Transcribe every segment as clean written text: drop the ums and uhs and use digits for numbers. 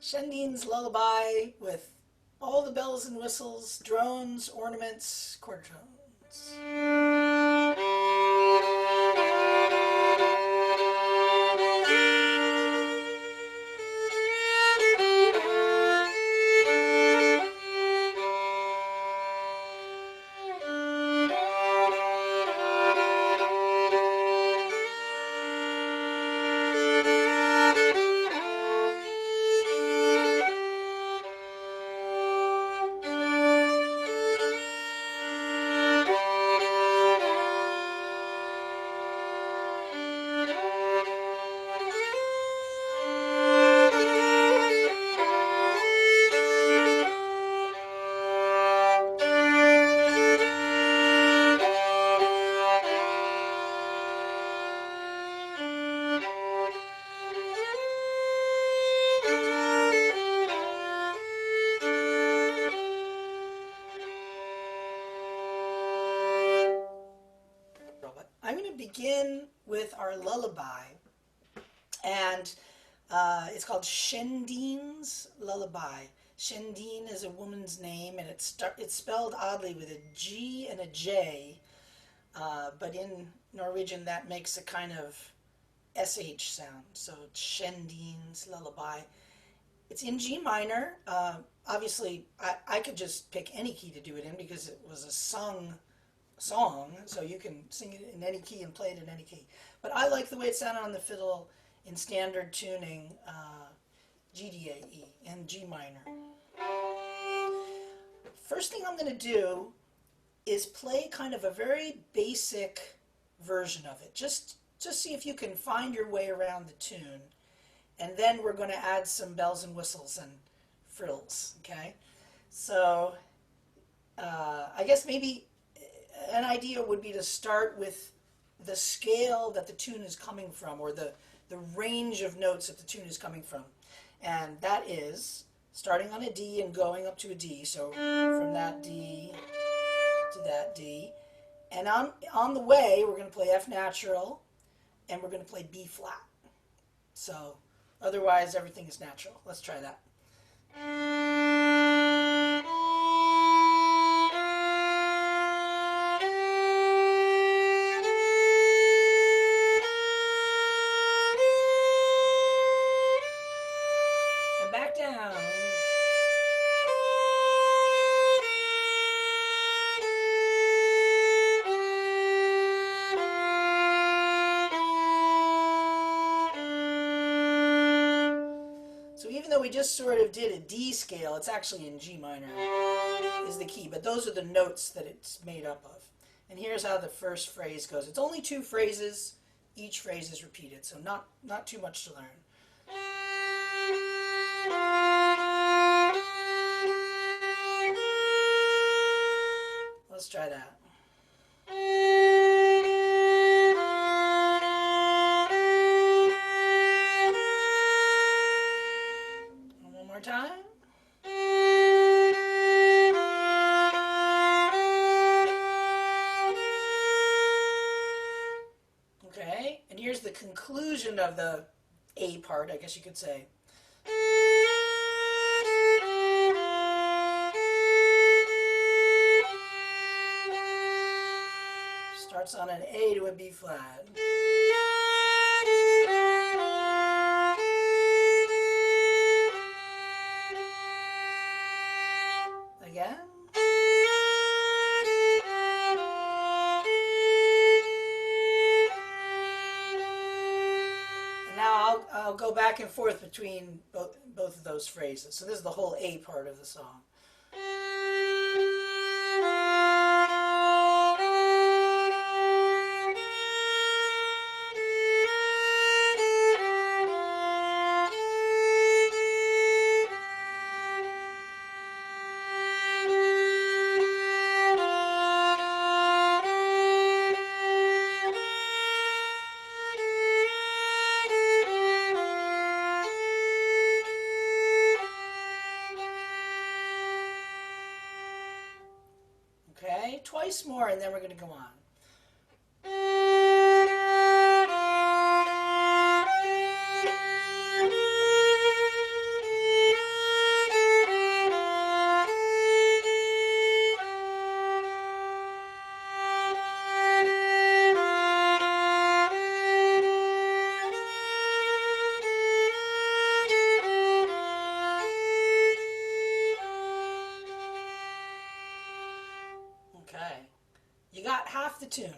Gjendine's Lullabye with all the bells and whistles, drones, ornaments, quarter tones. I'm going to begin with our lullaby, and it's called Gjendine's Lullabye. Gjendine is a woman's name, and it's spelled oddly with a G and a J, but in Norwegian that makes a kind of SH sound, so Gjendine's Lullabye. It's in G minor. Obviously, I could just pick any key to do it in because it was a song, so you can sing it in any key and play it in any key. But I like the way it sounded on the fiddle in standard tuning, GDAE and G minor. First thing I'm going to do is play kind of a very basic version of it. Just see if you can find your way around the tune. And then we're going to add some bells and whistles and frills, okay? So I guess maybe an idea would be to start with the scale that the tune is coming from, or the range of notes that the tune is coming from. And that is starting on a D and going up to a D. So from that D to that D. And on the way, we're going to play F natural, and we're going to play B flat. So otherwise, everything is natural. Let's try that. And back down. So even though we just sort of did a D scale, it's actually in G minor is the key, but those are the notes that it's made up of. And here's how the first phrase goes. It's only 2 phrases. Each phrase is repeated, so not too much to learn. Let's try that. One more time. Okay, and here's the conclusion of the A part, I guess you could say. Starts on an A to a B flat. Again. And now I'll go back and forth between both of those phrases. So this is the whole A part of the song. Okay, twice more, and then we're going to go on. the tune.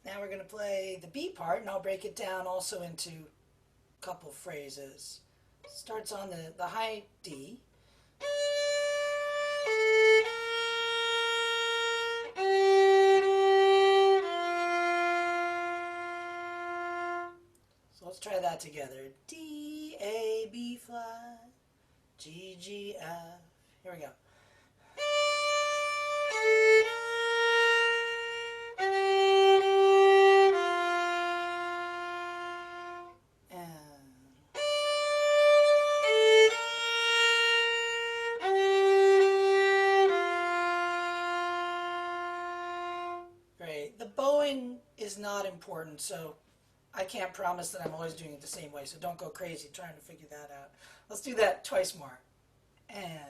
Now we're going to play the B part, and I'll break it down also into a couple phrases. Starts on the high D. So let's try that together. D, A, B flat, G, G, F. Here we go. Great. The bowing is not important, so I can't promise that I'm always doing it the same way, so don't go crazy trying to figure that out. Let's do that twice more. And...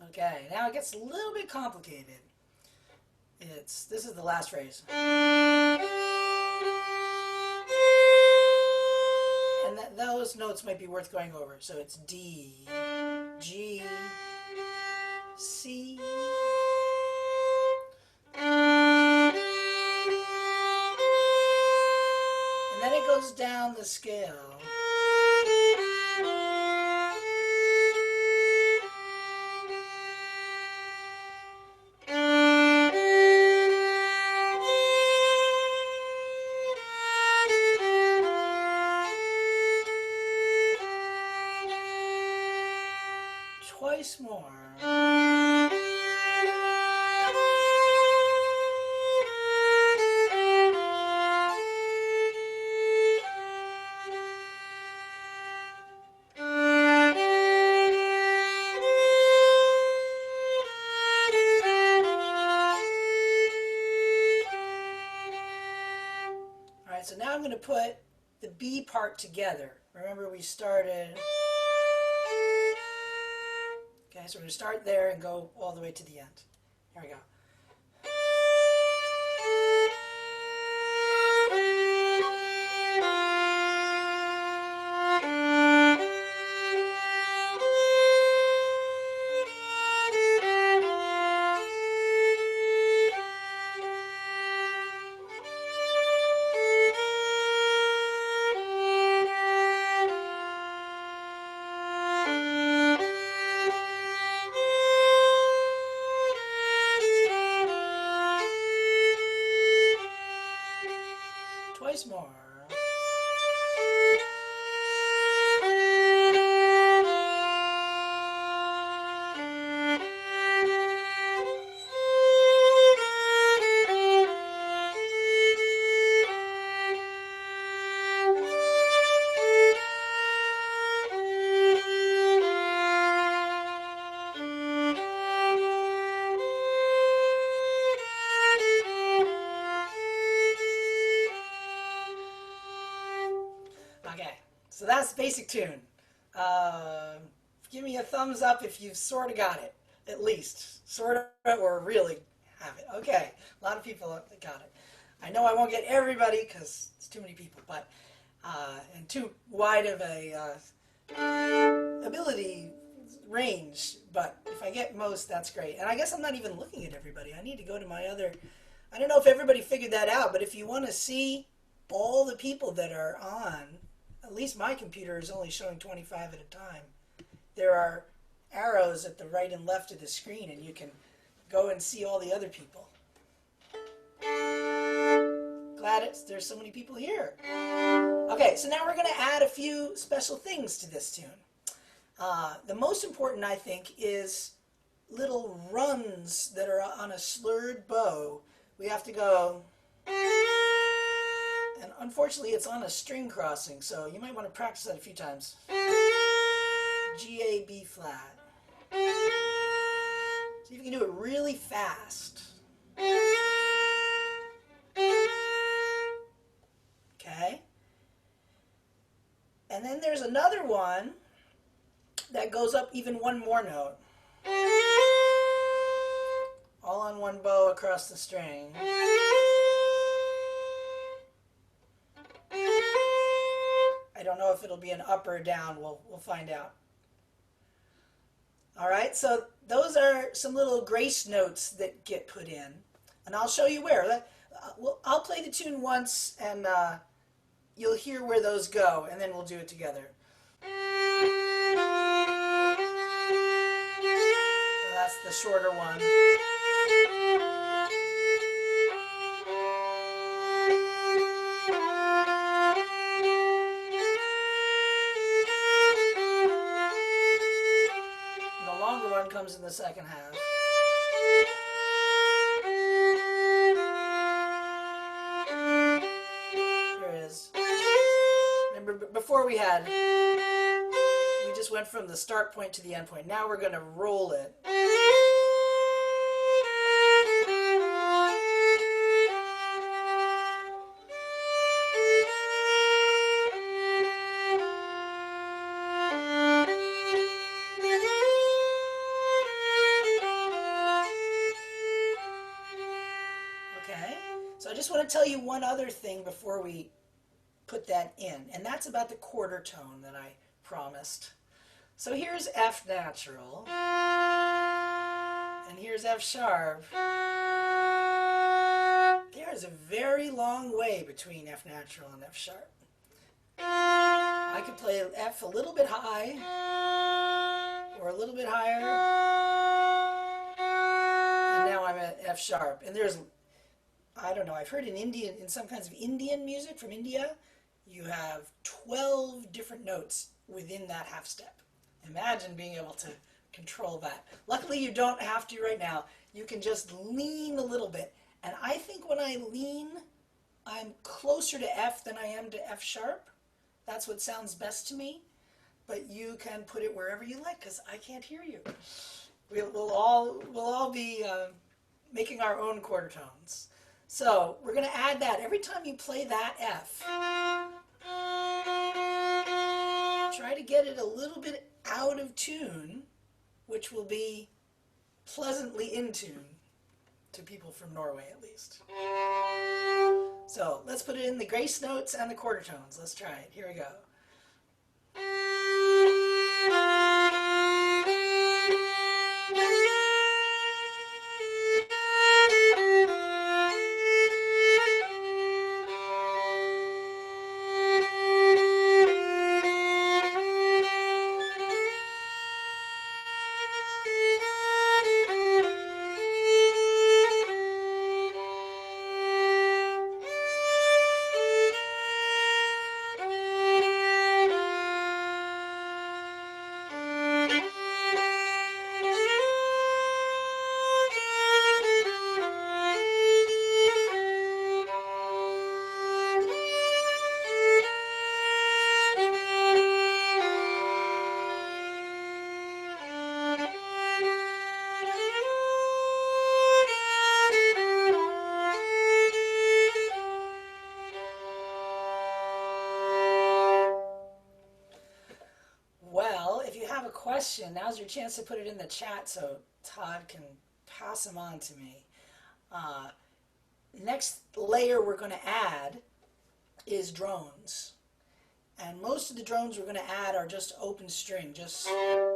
Okay, now it gets a little bit complicated. This is the last phrase. And those notes might be worth going over. So it's D, G, C, and then it goes down the scale. Twice more. Alright, so now I'm going to put the B part together. Remember we started... Okay, so we're going to start there and go all the way to the end. Here we go. Twice more. Okay, so that's the basic tune. Give me a thumbs up if you've sort of got it, at least. Sort of, or really have it. Okay, a lot of people got it. I know I won't get everybody because it's too many people, but and too wide of a ability range, but if I get most, that's great. And I guess I'm not even looking at everybody. I need to go to my other... I don't know if everybody figured that out, but if you want to see all the people that are on, at least my computer is only showing 25 at a time. There are arrows at the right and left of the screen, and you can go and see all the other people. Glad there's so many people here. Okay, so now we're going to add a few special things to this tune. The most important, I think, is little runs that are on a slurred bow. We have to go, and unfortunately it's on a string crossing, so you might want to practice that a few times. G, A, B flat. See if you can do it really fast. Okay. And then there's another one that goes up even one more note all on one bow across the string. I don't know if it'll be an up or a down. We'll find out. All right, so those are some little grace notes that get put in, and I'll show you where. I'll play the tune once, and you'll hear where those go, and then we'll do it together. So that's the shorter one. And the longer one comes in the second half. Here it is. Remember, before we just went from the start point to the end point. Now we're going to roll it. Okay, so I just want to tell you one other thing before we put that in, and that's about the quarter tone that I promised. So here's F natural, and here's F sharp. There's a very long way between F natural and F sharp. I could play F a little bit high, or a little bit higher, and now I'm at F sharp. And there's, I don't know, I've heard in some kinds of Indian music from India, you have 12 different notes within that half step. Imagine being able to control that. Luckily, you don't have to right now. You can just lean a little bit. And I think when I lean, I'm closer to F than I am to F sharp. That's what sounds best to me. But you can put it wherever you like, because I can't hear you. We'll all be making our own quarter tones. So we're going to add that. Every time you play that F, try to get it a little bit out of tune, which will be pleasantly in tune to people from Norway, at least. So let's put it in the grace notes and the quarter tones. Let's try it. Here we go. Question. Now's your chance to put it in the chat so Todd can pass them on to me. Next layer we're going to add is drones. And most of the drones we're going to add are just open string, just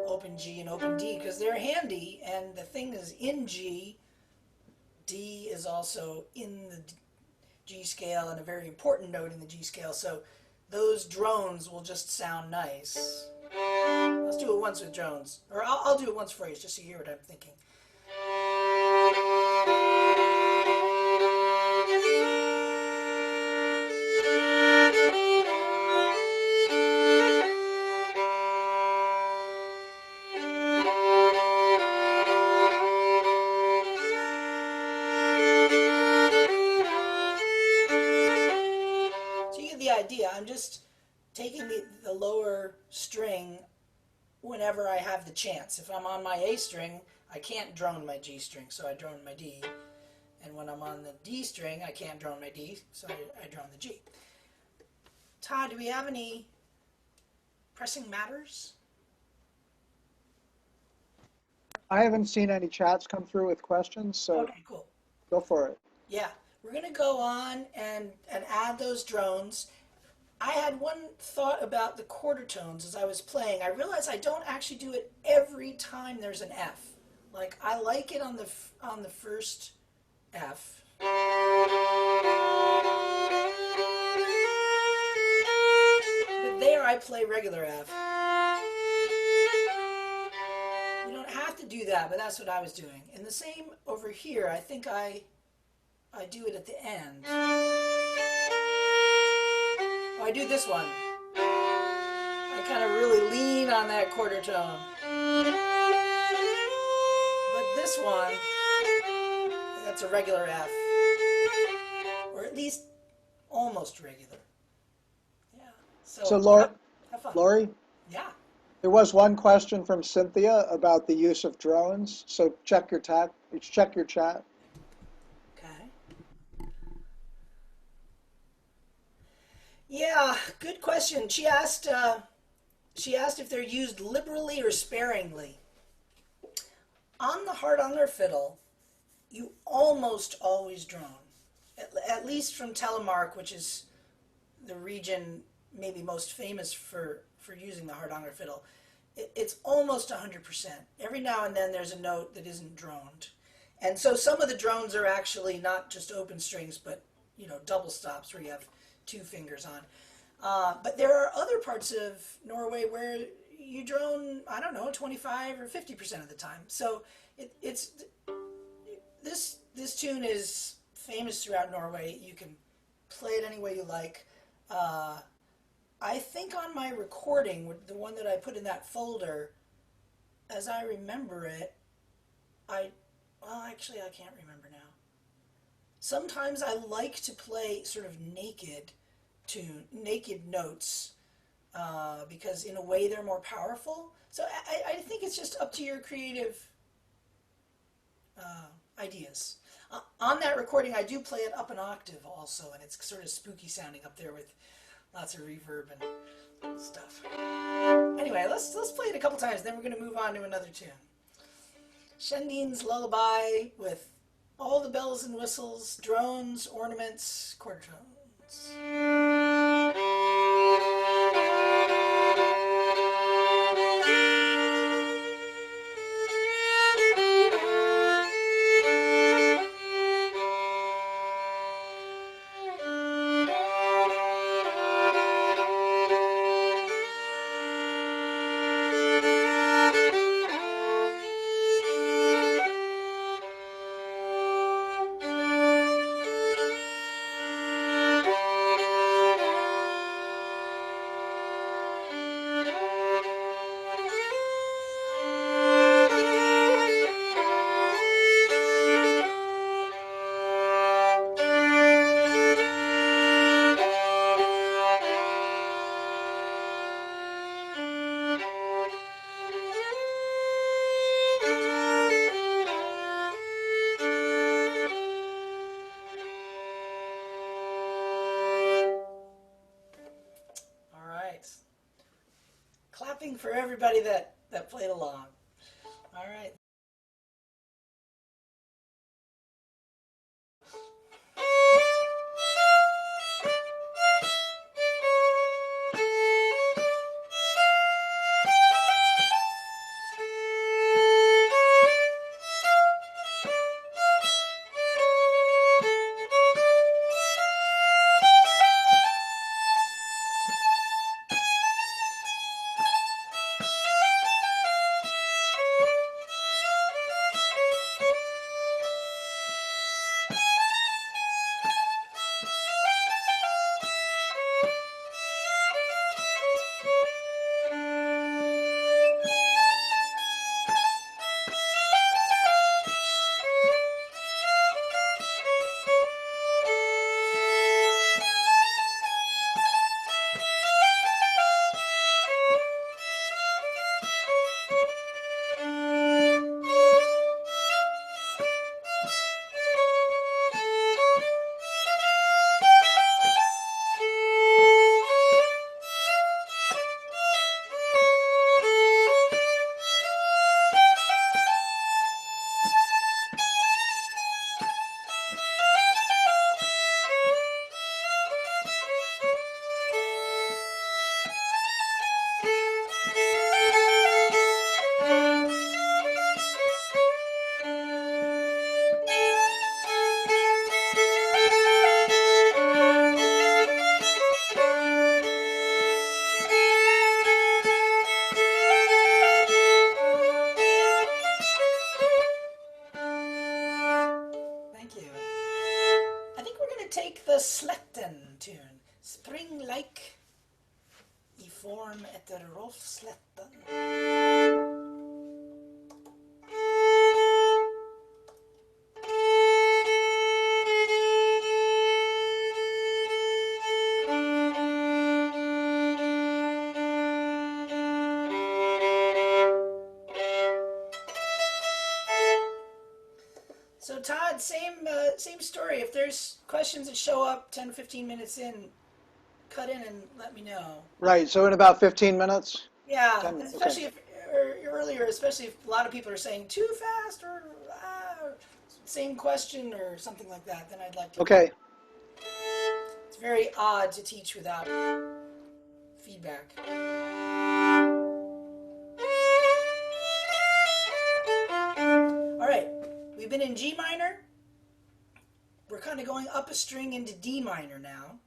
open G and open D, because they're handy, and the thing is in G, D is also in the G scale and a very important note in the G scale, so those drones will just sound nice. Let's do it once with drones. Or I'll do it once for you, just so you hear what I'm thinking. So you get the idea. I'm just taking the lower string whenever I have the chance. If I'm on my A string, I can't drone my G string, so I drone my D. And when I'm on the D string, I can't drone my D, so I drone the G. Todd, do we have any pressing matters? I haven't seen any chats come through with questions, so Okay, cool. go for it. Yeah, we're gonna go on and add those drones. I had one thought about the quarter tones as I was playing. I realized I don't actually do it every time there's an F. Like I like it on the first F. But there I play regular F. You don't have to do that, but that's what I was doing. And the same over here, I think I do it at the end. Oh, I do this one. I kind of really lean on that quarter tone. But this one, that's a regular F. Or at least almost regular. Yeah. So, So have fun. Laurie, Yeah. there was one question from Cynthia about the use of drones. So check your chat. Check your chat. Okay. Yeah, good question. She asked if they're used liberally or sparingly. On the Hardanger fiddle, you almost always drone. At least from Telemark, which is the region maybe most famous for using the Hardanger fiddle. It's almost 100%. Every now and then there's a note that isn't droned. And so some of the drones are actually not just open strings, but double stops where you have two fingers on. But there are other parts of Norway where you drone, I don't know, 25 or 50% of the time. So it's this tune is famous throughout Norway. You can play it any way you like. I think on my recording, the one that I put in that folder, as I remember it, actually I can't remember now. Sometimes I like to play sort of naked notes, because in a way they're more powerful. So I think it's just up to your creative ideas. On that recording, I do play it up an octave also, and it's sort of spooky sounding up there with lots of reverb and stuff. Anyway, let's play it a couple times, then we're going to move on to another tune. Gjendine's Lullabye with all the bells and whistles, drones, ornaments, quarter tones. Clapping for everybody that played along. All right. Sletten tune. Springleik I form etter Rolf Sletten. So Todd, same story. If there's questions that show up 10 to 15 minutes in, cut in and let me know. Right, so in about 15 minutes? Yeah, 10, especially okay. if or earlier, especially if a lot of people are saying too fast or same question or something like that, then I'd like to. Okay, It's very odd to teach without feedback. All right, we've been in G minor. We're kind of going up a string into D minor now.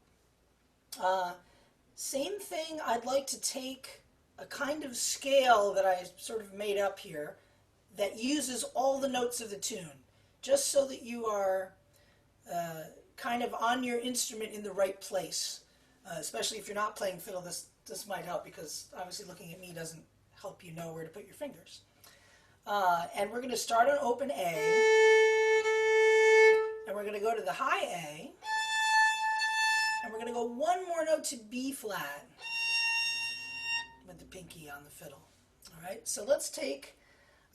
Same thing, I'd like to take a kind of scale that I sort of made up here that uses all the notes of the tune, just so that you are kind of on your instrument in the right place. Especially if you're not playing fiddle, this might help, because obviously looking at me doesn't help you know where to put your fingers. And we're going to start on open A, and we're going to go to the high A, and we're going to go one more note to B flat with the pinky on the fiddle. All right, so let's take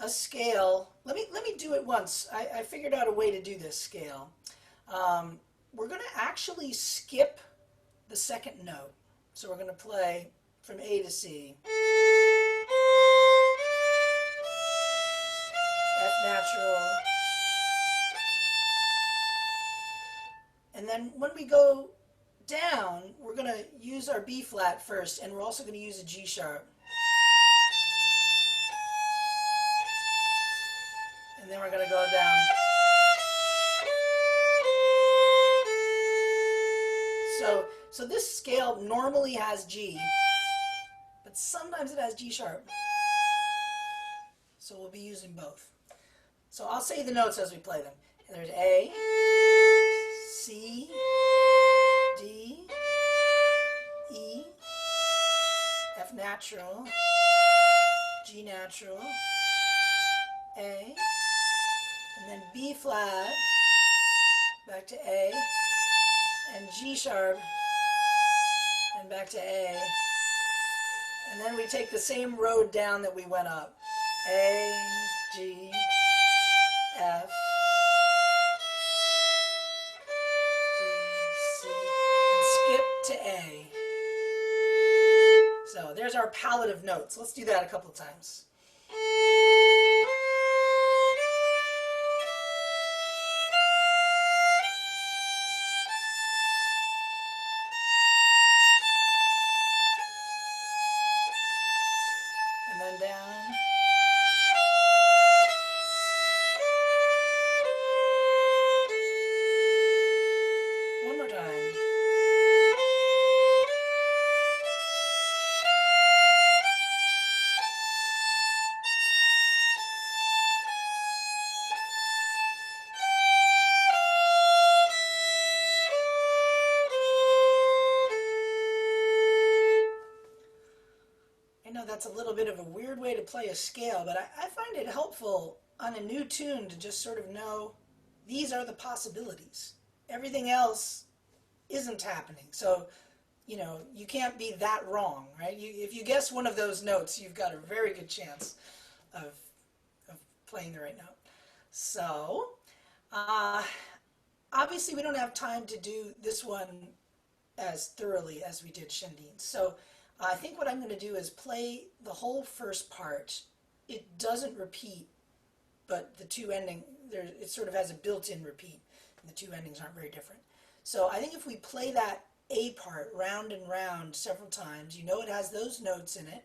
a scale. Let me do it once. I figured out a way to do this scale. We're going to actually skip the second note. So we're going to play from A to C. F natural. And then when we go down, we're going to use our B flat first, and we're also going to use a G sharp. And then we're going to go down. So this scale normally has G, but sometimes it has G sharp. So we'll be using both. So I'll say the notes as we play them. And there's A, C, D, E, F natural, G natural, A, and then B flat, back to A, and G sharp, and back to A. And then we take the same road down that we went up. A, G, F, G, C, and skip to A. So there's our palette of notes. Let's do that a couple of times. And then down. One more time. I know that's a little bit of a weird way to play a scale, but I find it helpful on a new tune to just sort of know these are the possibilities. Everything else isn't happening. So, you know, you can't be that wrong, right? If you guess one of those notes, you've got a very good chance of playing the right note. So, obviously we don't have time to do this one as thoroughly as we did Gjendine. So I think what I'm going to do is play the whole first part. It doesn't repeat, but the two endings, it sort of has a built-in repeat, and the two endings aren't very different. So I think if we play that A part round and round several times, you know it has those notes in it,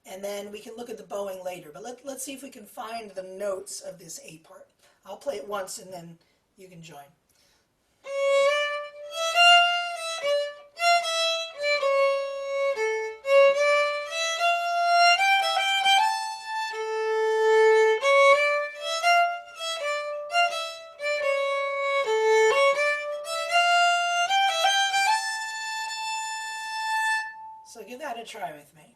and then we can look at the bowing later. But let's see if we can find the notes of this A part. I'll play it once and then you can join. to try with me.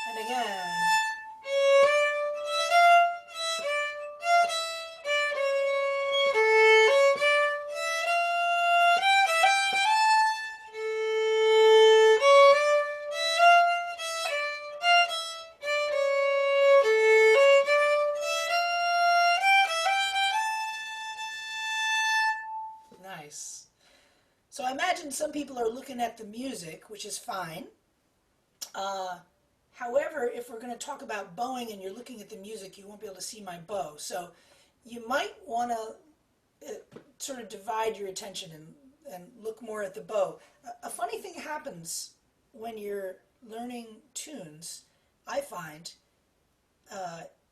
And again. Nice. So I imagine some people are looking at the music, which is fine. However, if we're going to talk about bowing and you're looking at the music, you won't be able to see my bow. So you might want to sort of divide your attention and look more at the bow. A funny thing happens when you're learning tunes, I find.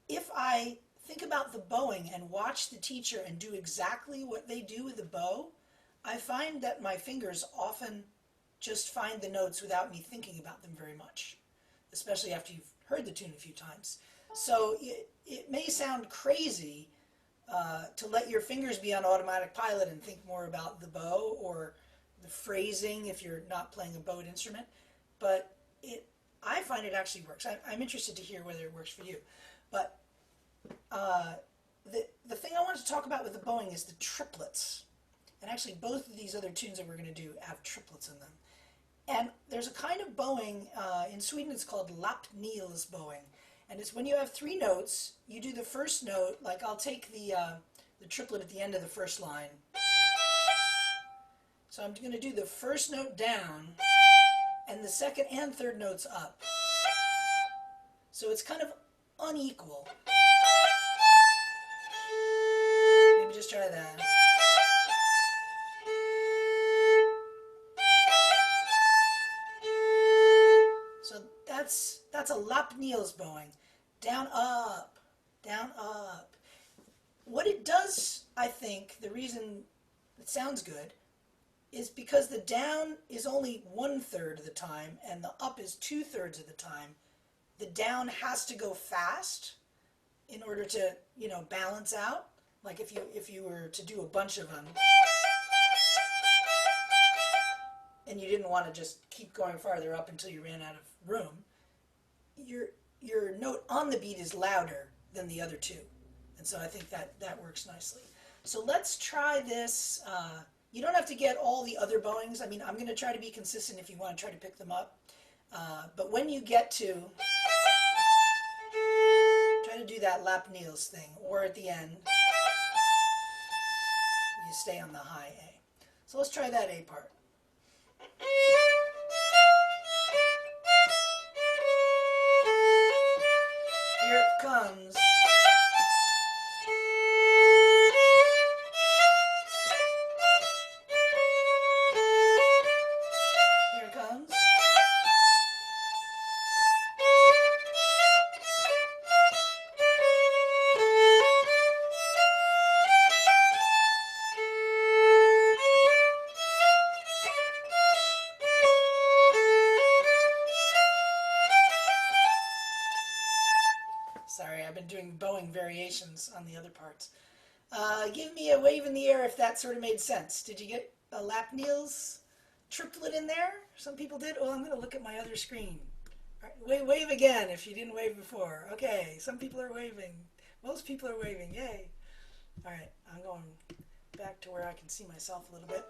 If I think about the bowing and watch the teacher and do exactly what they do with the bow, I find that my fingers often just find the notes without me thinking about them very much, especially after you've heard the tune a few times. So it may sound crazy to let your fingers be on automatic pilot and think more about the bow or the phrasing if you're not playing a bowed instrument, but I find it actually works. I'm interested to hear whether it works for you. But the thing I wanted to talk about with the bowing is the triplets. And actually both of these other tunes that we're going to do have triplets in them. And there's a kind of bowing, in Sweden it's called lappnils bowing. And it's when you have three notes, you do the first note, like I'll take the triplet at the end of the first line. So I'm going to do the first note down, and the second and third notes up. So it's kind of unequal. Maybe just try that. So that's a lappnils bowing. Down, up, down, up. What it does, I think, the reason it sounds good, is because the down is only 1/3 of the time and the up is 2/3 of the time. The down has to go fast in order to, balance out. Like if you were to do a bunch of them and you didn't want to just keep going farther up until you ran out of room, your note on the beat is louder than the other two. And so I think that works nicely. So let's try this. You don't have to get all the other bowings. I mean, I'm going to try to be consistent if you want to try to pick them up. But when you get to, try to do that lappnils thing, or at the end, you stay on the high A. So let's try that A part. Here it comes. Here it comes. Sorry, I've been doing bowing variations on the other parts. Give me a wave in the air if that sort of made sense. Did you get a lappnils triplet in there? Some people did. Oh, I'm going to look at my other screen. All right, wave again if you didn't wave before. Okay, some people are waving. Most people are waving. Yay. All right, I'm going back to where I can see myself a little bit.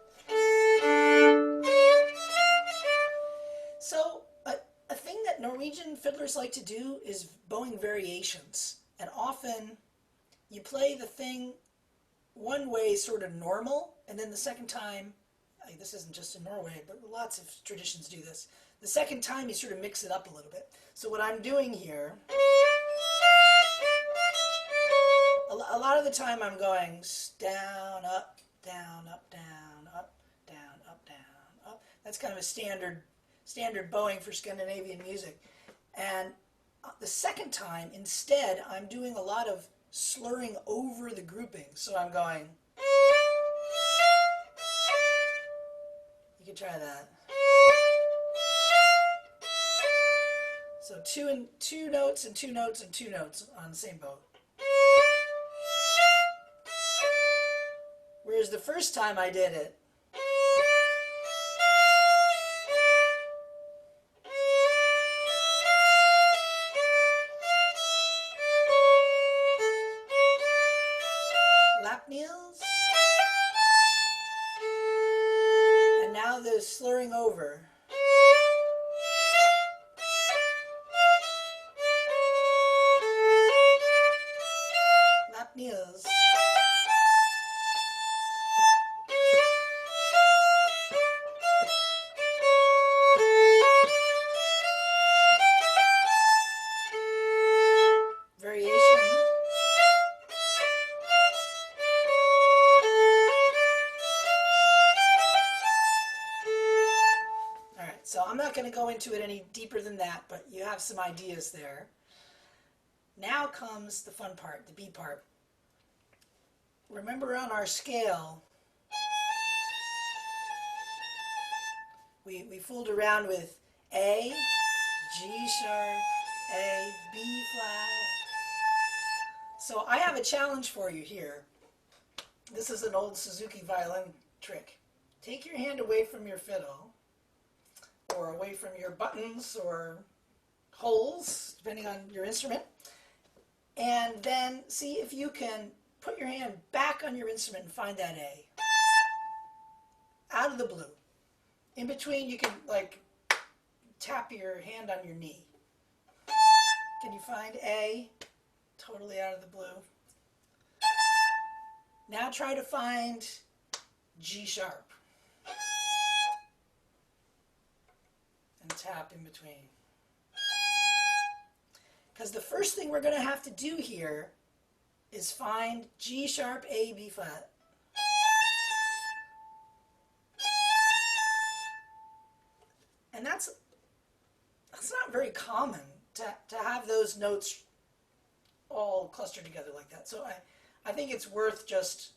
So, a thing that Norwegian fiddlers like to do is bowing variations. And often you play the thing one way sort of normal, and then the second time, this isn't just in Norway, but lots of traditions do this. The second time you sort of mix it up a little bit. So what I'm doing here, a lot of the time I'm going down, up, down, up, down, up, down, up, down, up. That's kind of a standard bowing for Scandinavian music. And the second time, instead, I'm doing a lot of slurring over the grouping. So I'm going could try that. So two notes and two notes and two notes on the same bow. Whereas the first time I did it, lap kneels, and now the slurring over. Lap kneels. Variation. All right, so I'm not going to go into it any deeper than that, but you have some ideas there. Now comes the fun part, the B part. Remember on our scale, we fooled around with A, G sharp, A, B flat. So I have a challenge for you here. This is an old Suzuki violin trick. Take your hand away from your fiddle, or away from your buttons or holes, depending on your instrument, and then see if you can put your hand back on your instrument and find that A. Out of the blue. In between, you can like tap your hand on your knee. Can you find A? Totally out of the blue. Now try to find G sharp. And tap in between. Because the first thing we're going to have to do here is find G sharp, A, B flat. And that's not very common to have those notes all clustered together like that. So I think it's worth just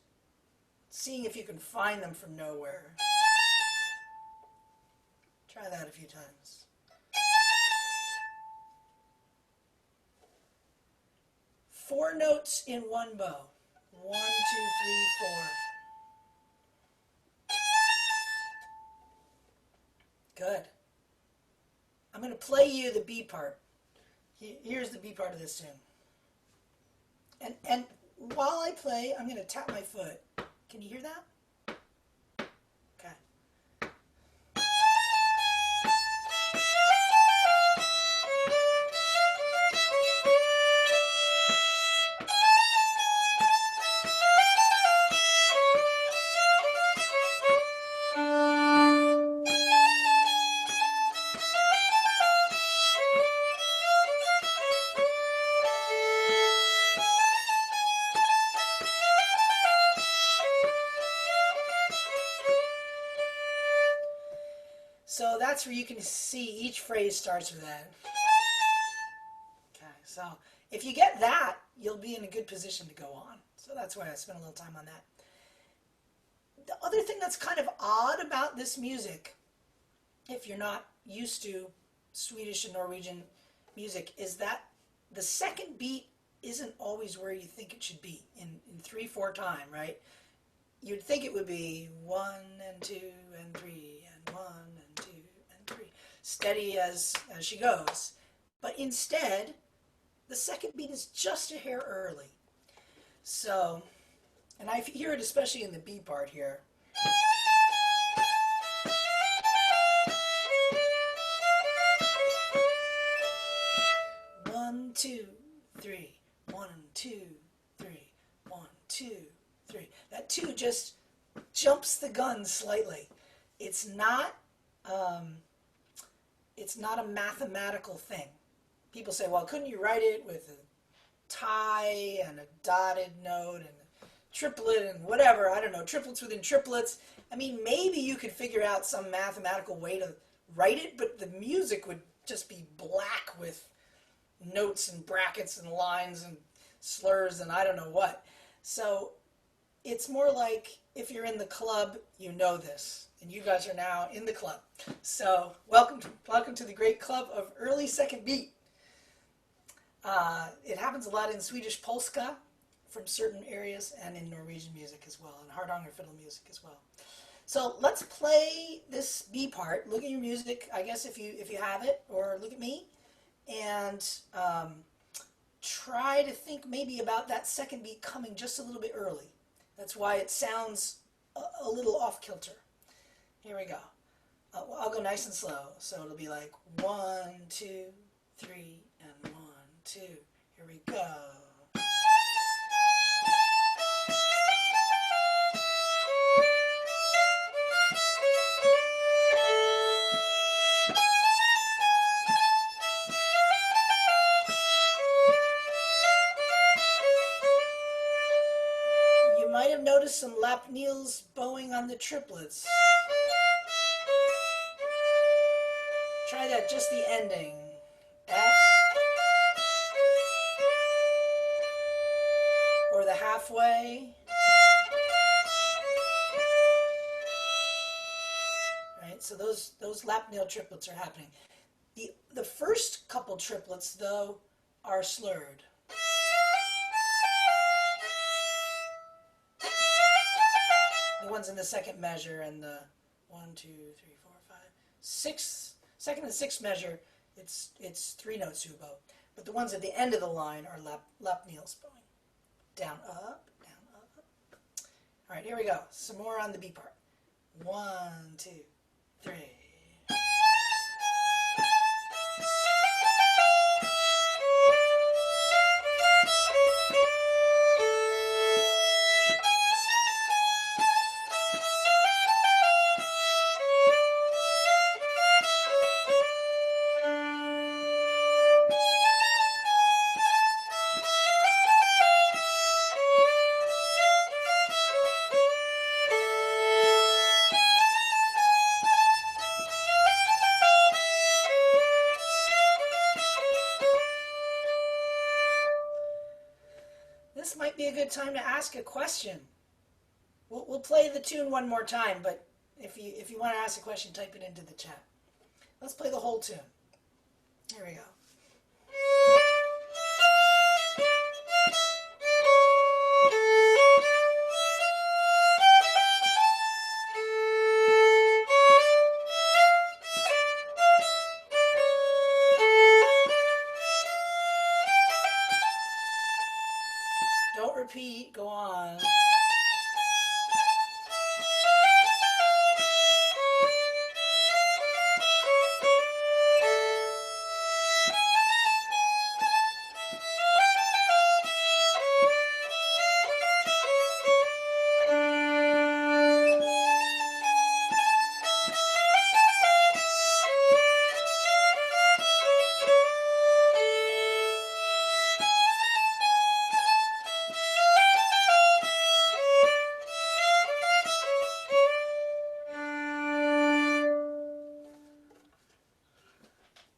seeing if you can find them from nowhere. Try that a few times. Four notes in one bow. 1, 2, 3, 4. Good. I'm going to play you the B part. Here's the B part of this tune. And while I play, I'm going to tap my foot. Can you hear that? Okay. So that's where you can see each phrase starts with that. Okay, so if you get that, you'll be in a good position to go on. So that's why I spent a little time on that. The other thing that's kind of odd about this music, if you're not used to Swedish and Norwegian music, is that the second beat isn't always where you think it should be in 3/4 time, right? You'd think it would be 1 and 2 and 3 and 1 and 2 and 3, steady as she goes. But instead, the second beat is just a hair early. So, and I hear it especially in the B part here. One, two, three. 1, 2, 3. 1, 2, 3. That 2 just jumps the gun slightly. It's not a mathematical thing. People say, well, couldn't you write it with a tie and a dotted note and a triplet and whatever, I don't know, triplets within triplets. I mean, maybe you could figure out some mathematical way to write it, but the music would just be black with notes and brackets and lines and slurs and I don't know what. So it's more like if you're in the club, you know this, and you guys are now in the club. So welcome to the great club of early second beat. It happens a lot in Swedish polska from certain areas, and in Norwegian music as well, and Hardanger fiddle music as well. So let's play this B part. Look at your music, I guess, if you have it, or look at me, and try to think maybe about that second beat coming just a little bit early. That's why it sounds a little off kilter. Here we go. I'll go nice and slow. So it'll be like 1, 2, 3, and 1, 2. Here we go. You might have noticed some lapneels bowing on the triplets. Try that, just the ending. F. Or the halfway. Right, so those lapneel triplets are happening. The first couple triplets, though, are slurred. The ones in the second measure and the 1, 2, 3, 4, 5, 6, second and sixth measure, it's 3 notes to a bow. But the ones at the end of the line are lapneels bowing. Down, up, down, up. All right, here we go. Some more on the B part. 1, 2, 3. This might be a good time to ask a question. We'll play the tune one more time, but if you want to ask a question, type it into the chat. Let's play the whole tune. Here we go. Don't repeat, go on.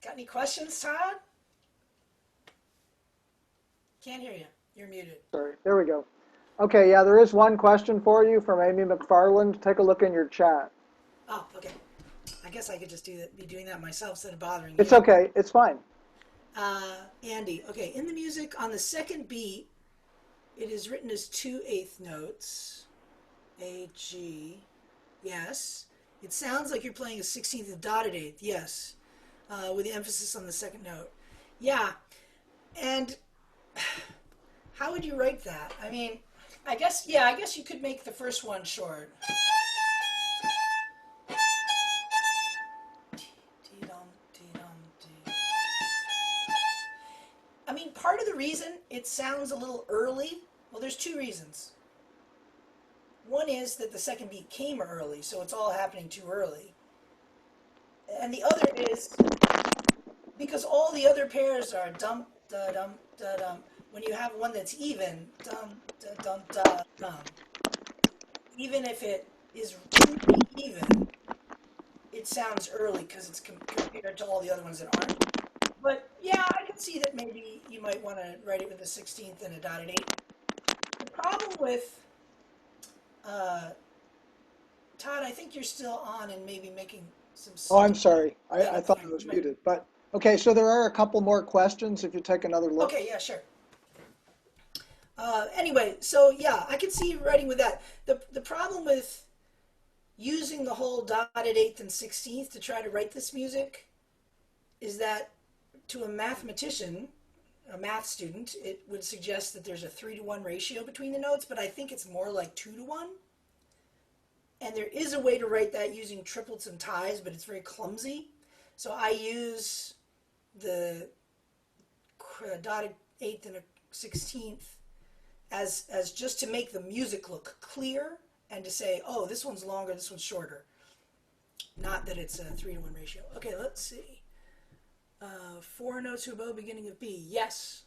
Got any questions, Todd? Can't hear you. You're muted. Sorry, there we go. Okay, yeah, there is one question for you from Amy McFarland. Take a look in your chat. Oh, okay. I guess I could just be doing that myself instead of bothering you. It's okay, it's fine. Andy, okay, in the music on the second beat, it is written as 2/8 notes. A, G, yes. It sounds like you're playing a 16th and dotted eighth, yes, with the emphasis on the second note. Yeah, and how would you write that? I mean, I guess you could make the first one short. I mean, part of the reason it sounds a little early, well, there's 2 reasons. One is that the second beat came early, so it's all happening too early. And the other is because all the other pairs are dum, da, dum, da, dum. When you have one that's even, dum, da, dum, da, dum. Even if it is really even, it sounds early because it's compared to all the other ones that aren't. But yeah, I can see that maybe you might want to write it with a 16th and a dotted 8. The problem with Uh, Todd, I think you're still on and maybe making some. Oh, I'm sorry. Yeah, I that's thought fine. I was Right. muted. But okay, so there are a couple more questions if you take another look. Okay, yeah, sure. Anyway, so yeah, I can see you writing with that. The problem with using the whole dotted eighth and 16th to try to write this music is that to a mathematician, a math student, it would suggest that there's a 3-to-1 ratio between the notes, but I think it's more like 2-to-1. And there is a way to write that using triplets and ties, but it's very clumsy. So I use the dotted eighth and a 16th as just to make the music look clear and to say, oh, this one's longer, this one's shorter. Not that it's a 3-to-1 ratio. Okay, let's see. 4 notes to a bow beginning of B. Yes.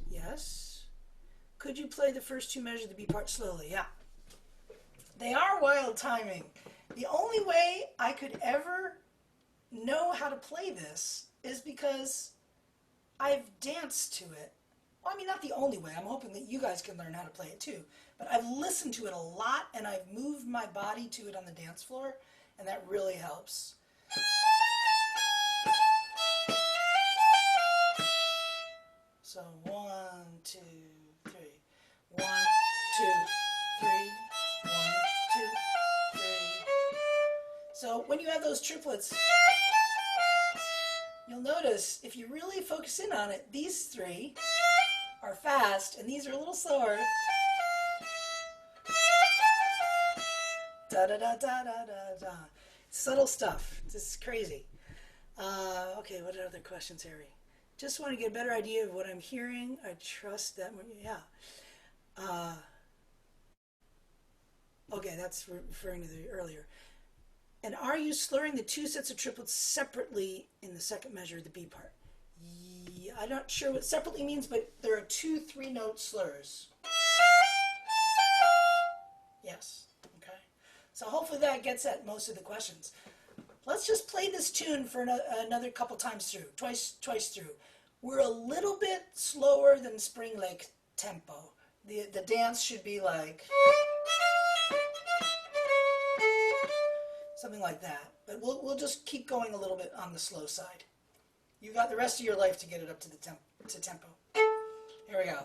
Yes. Could you play the first 2 measures of the B part slowly? Yeah. They are wild timing. The only way I could ever know how to play this is because I've danced to it. Well, I mean, not the only way. I'm hoping that you guys can learn how to play it too. But I've listened to it a lot and I've moved my body to it on the dance floor, and that really helps. So 1, 2, 3. 1, 2, 3. 1, 2, 3. So when you have those triplets, you'll notice if you really focus in on it, these 3 are fast and these are a little slower. Da da da da da da da. Subtle stuff. This is crazy. Okay, what other questions, Harry? Just want to get a better idea of what I'm hearing. I trust that. Yeah. Okay, that's referring to the earlier. And are you slurring the 2 sets of triplets separately in the second measure of the B part? Yeah, I'm not sure what separately means, but there are 2 3-note slurs. Yes. Okay. So hopefully that gets at most of the questions. Let's just play this tune for another couple times through, twice through. We're a little bit slower than Springleik tempo. The dance should be like something like that. But we'll just keep going a little bit on the slow side. You got the rest of your life to get it up to the tempo. Here we go.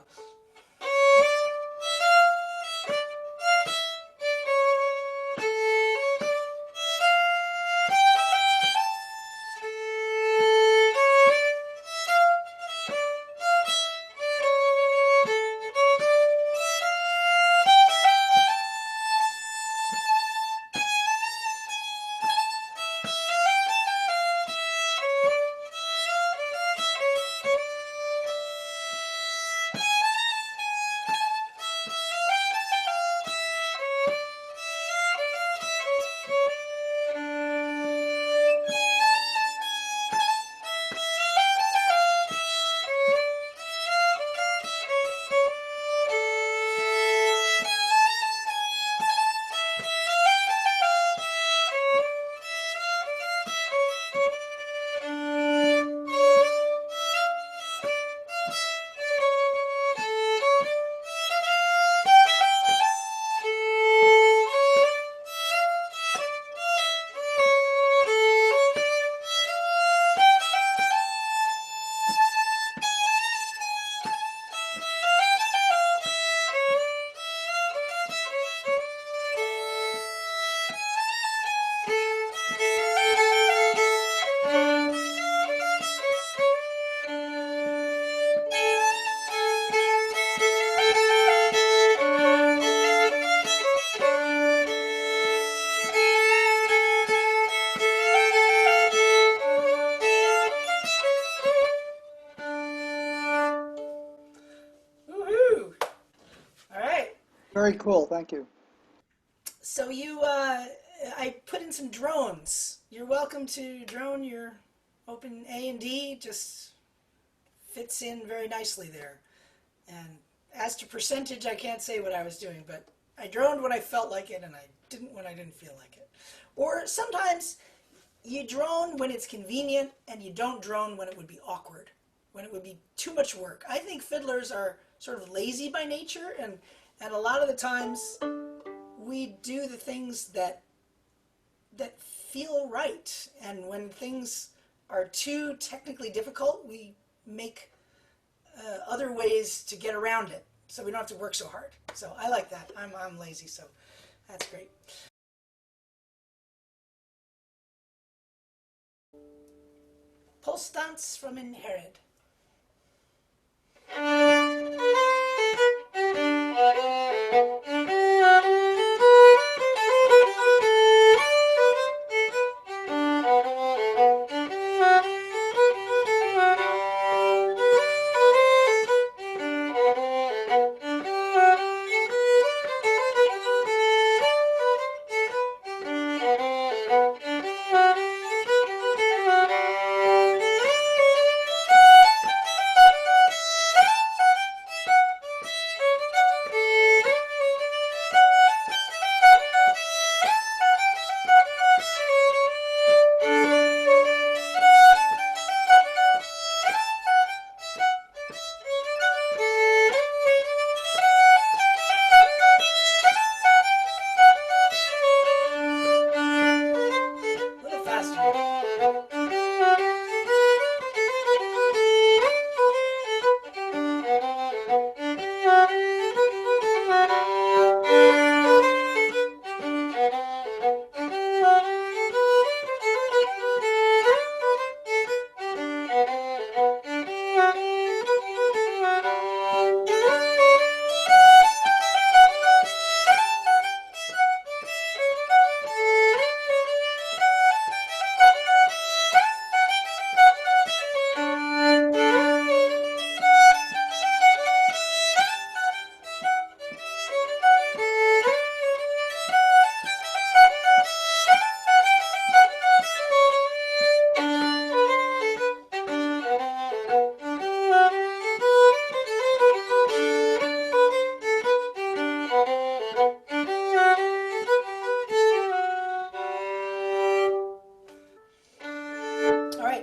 Woohoo! All right. Very cool. Thank you. So I put in some drones. You're welcome to drone. Your open A and D just fits in very nicely there. And as to percentage, I can't say what I was doing, but I droned when I felt like it, and I didn't when I didn't feel like it. Or sometimes you drone when it's convenient, and you don't drone when it would be awkward, when it would be too much work. I think fiddlers are sort of lazy by nature, and a lot of the times we do the things that feel right, and when things are too technically difficult, we make other ways to get around it, so we don't have to work so hard. So I like that. I'm lazy, so that's great. Polsdans from Indherred.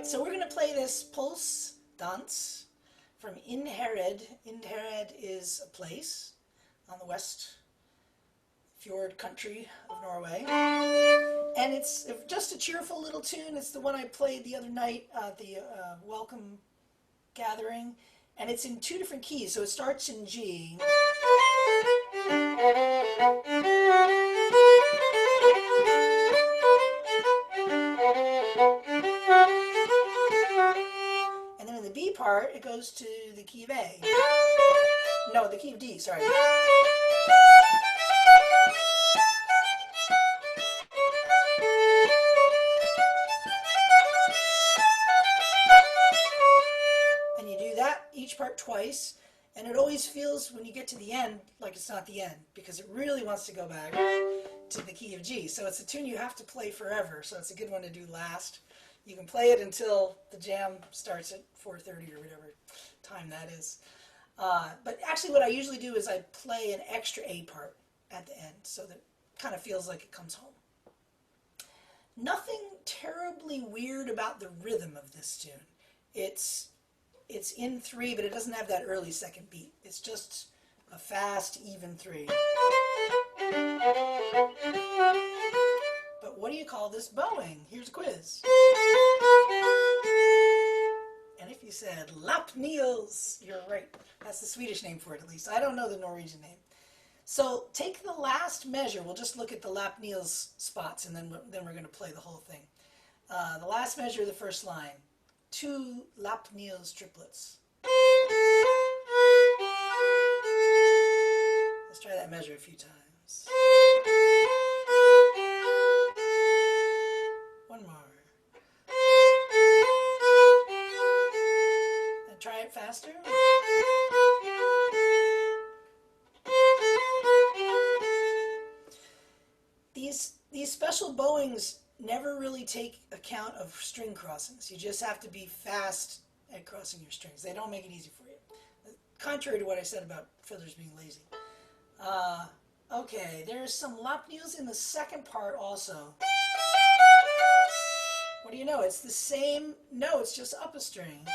So we're going to play this Polsdans from Indherred. Indherred is a place on the west fjord country of Norway. And it's just a cheerful little tune. It's the one I played the other night at the welcome gathering. And it's in two different keys. So it starts in G. And then in the B part, it goes to the key of A. No, the key of D, sorry. And you do that each part twice, and it always feels when you get to the end like it's not the end, because it really wants to go back to the key of G. So it's a tune you have to play forever, so it's a good one to do last. You can play it until the jam starts at 4:30 or whatever time that is. But actually what I usually do is I play an extra A part at the end, so that it kind of feels like it comes home. Nothing terribly weird about the rhythm of this tune. It's in 3, but it doesn't have that early second beat. It's just a fast, even 3. But what do you call this bowing? Here's a quiz. And if you said Lappnils, you're right. That's the Swedish name for it, at least. I don't know the Norwegian name. So take the last measure. We'll just look at the Lappnils spots, and then we're going to play the whole thing. The last measure of the first line. 2 Lappnils triplets. Let's try that measure a few times. One more. And try it faster. These special bowings never really take account of string crossings. You just have to be fast at crossing your strings. They don't make it easy for you. Contrary to what I said about fiddlers being lazy. Okay, there's some Lappnils in the second part also. What do you know? It's the same note, it's just up a string.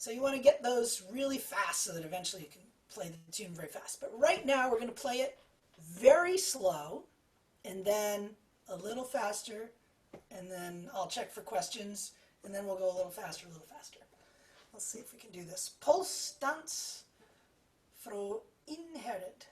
So you want to get those really fast so that eventually you can play the tune very fast. But right now we're going to play it very slow and then a little faster, and then I'll check for questions, and then we'll go a little faster, a little faster. Let's see if we can do this. Polsdans fra Indherred.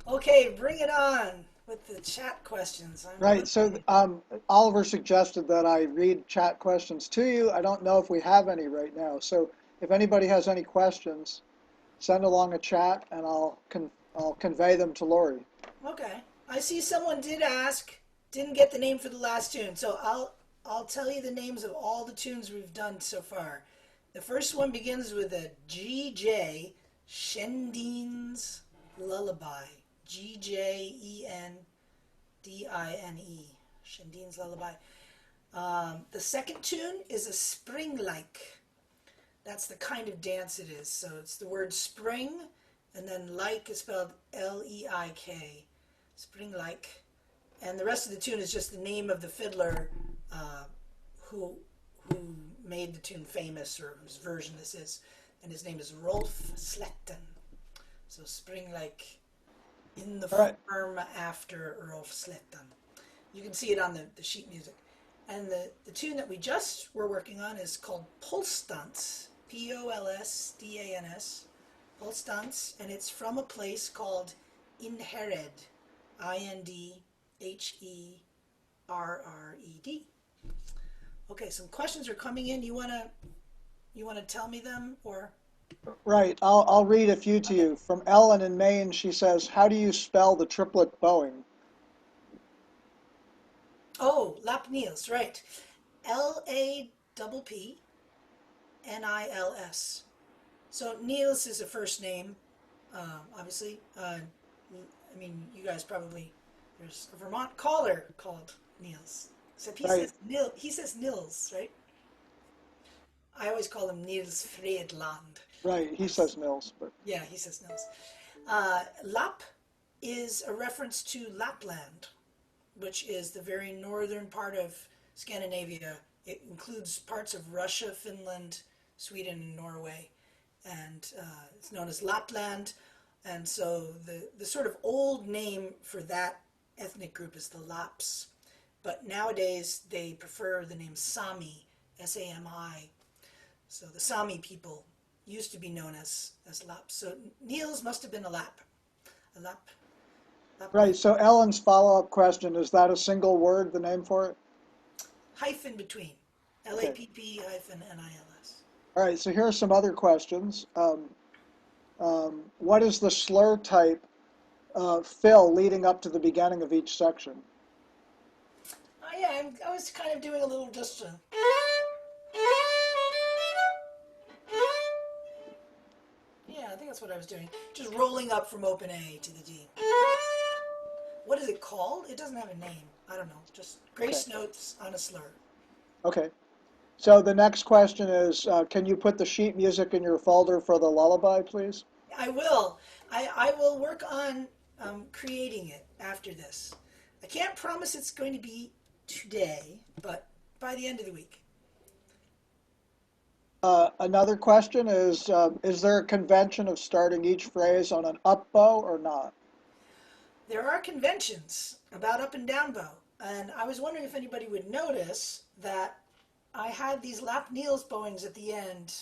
Okay, bring it on with the chat questions. Right. So Oliver suggested that I read chat questions to you. I don't know if we have any right now. So if anybody has any questions, send along a chat, and I'll convey them to Laurie. Okay. I see someone did ask, didn't get the name for the last tune. So I'll tell you the names of all the tunes we've done so far. The first one begins with a GJ, Gjendine's Lullabye. Gjendiine, Gjendine's Lullabye. The second tune is a Springleik. That's the kind of dance it is. So it's the word spring, and then like is spelled L-E-I-K. Springleik. And the rest of the tune is just the name of the fiddler who made the tune famous, or whose version this is. And his name is Rolf Sletten. So Springleik, in the firm after Rolf Sletten. You can see it on the sheet music. And the tune that we just were working on is called Polsdans, P-O-L-S-D-A-N-S, Polsdans, and it's from a place called Indherred, I-N-D-H-E-R-R-E-D. Okay, some questions are coming in. You wanna tell me them, or? Right. I'll read a few to you. From Ellen in Maine, she says, "How do you spell the triplet bowing?" Oh, Lapnils, right. L-A-P-P-N-I-L-S. So Niels is a first name, obviously. I mean, you guys probably, there's a Vermont caller called Niels. Except Right, He says Nils, right? I always call him Niels Fredland. right. He says Nils, but Yeah, he says Nils. Lapp is a reference to Lapland, which is the very northern part of Scandinavia. It includes parts of Russia, Finland, Sweden, and Norway, and it's known as Lapland. And so the sort of old name for that ethnic group is the Lapps, but nowadays they prefer the name Sami, Sami. So the Sami people used to be known as Lapps. So Niels must have been a Lapp, a Lapp, right. Lapland. So Ellen's follow-up question, is that a single word, the name for it? Hyphen between, Okay. Lapp hyphen Nils. All right. So here are some other questions. What is the slur type fill leading up to the beginning of each section? Oh yeah, I was kind of doing a little just. Yeah, I think that's what I was doing. Just rolling up from open A to the D. What is it called? It doesn't have a name. I don't know. Just Okay. grace notes on a slur. Okay. So the next question is, can you put the sheet music in your folder for the lullaby, please? I will. I will work on creating it after this. I can't promise it's going to be today, but by the end of the week. Another question is there a convention of starting each phrase on an up bow or not? There are conventions about up and down bow, and I was wondering if anybody would notice that I had these lap Niels bowings at the end.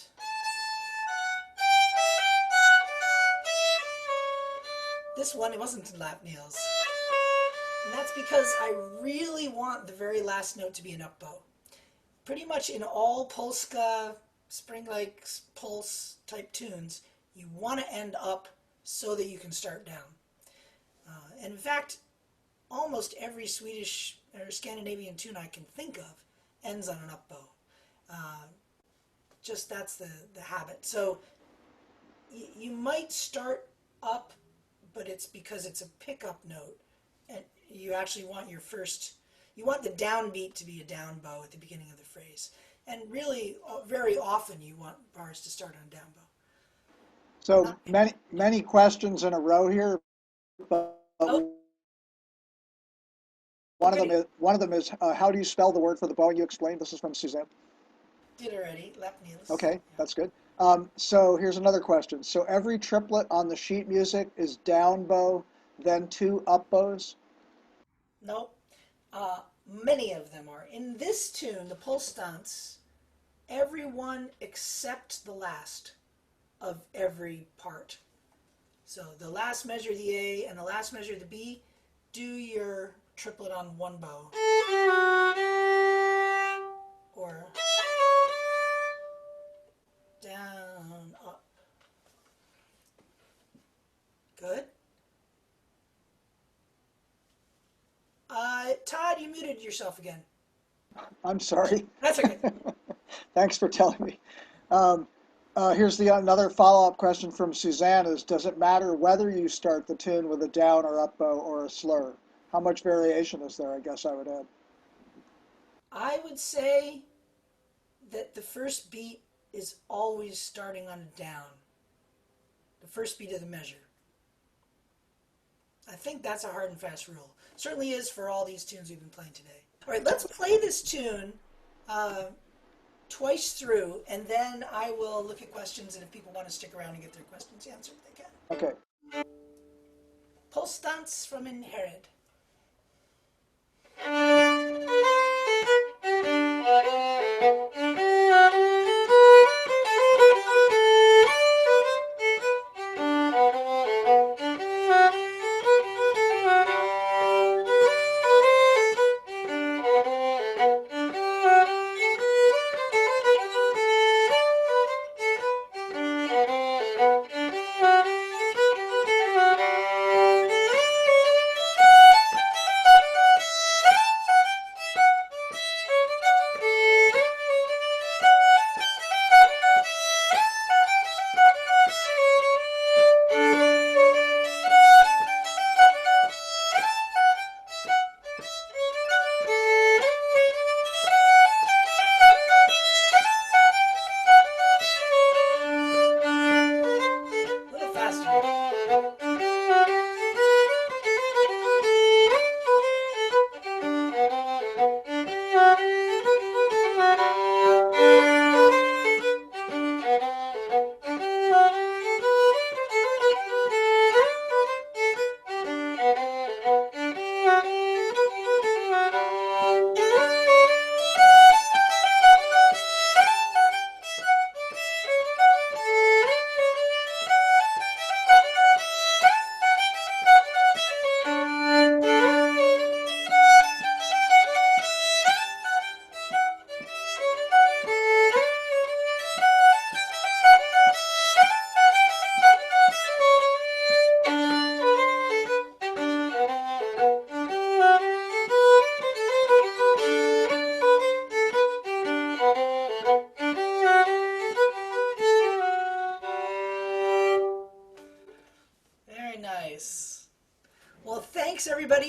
This one, it wasn't lap Niels. And that's because I really want the very last note to be an up bow. Pretty much in all polska, Springleik, pulse type tunes, you want to end up so that you can start down. And in fact, almost every Swedish or Scandinavian tune I can think of ends on an up bow. Uh, just that's the habit. So you might start up, but it's because it's a pickup note, and you actually want you want the downbeat to be a down bow at the beginning of the phrase. And really, very often you want bars to start on down bow. So Not many questions in a row here, but Oh, goody. one of them is how do you spell the word for the bow? You explained. This is from Suzanne. Did already. Lap Niels. Okay, that's good. So here's another question. So every triplet on the sheet music is down bow, then two up bows. Nope. Many of them are. In this tune, the Polsdans, everyone except the last of every part. So the last measure of the A and the last measure of the B, do your triplet on one bow. Or down, up. Good. Todd, you muted yourself again. I'm sorry. That's okay. Thanks for telling me. Here's another follow-up question from Suzanne is, does it matter whether you start the tune with a down or up bow or a slur? How much variation is there, I guess I would add. I would say that the first beat is always starting on a down. The first beat of the measure. I think that's a hard and fast rule. Certainly is for all these tunes we've been playing today. All right, let's play this tune twice through, and then I will look at questions, and if people want to stick around and get their questions answered, they can. Okay. Polsdans from Indherred. Thanks, everybody.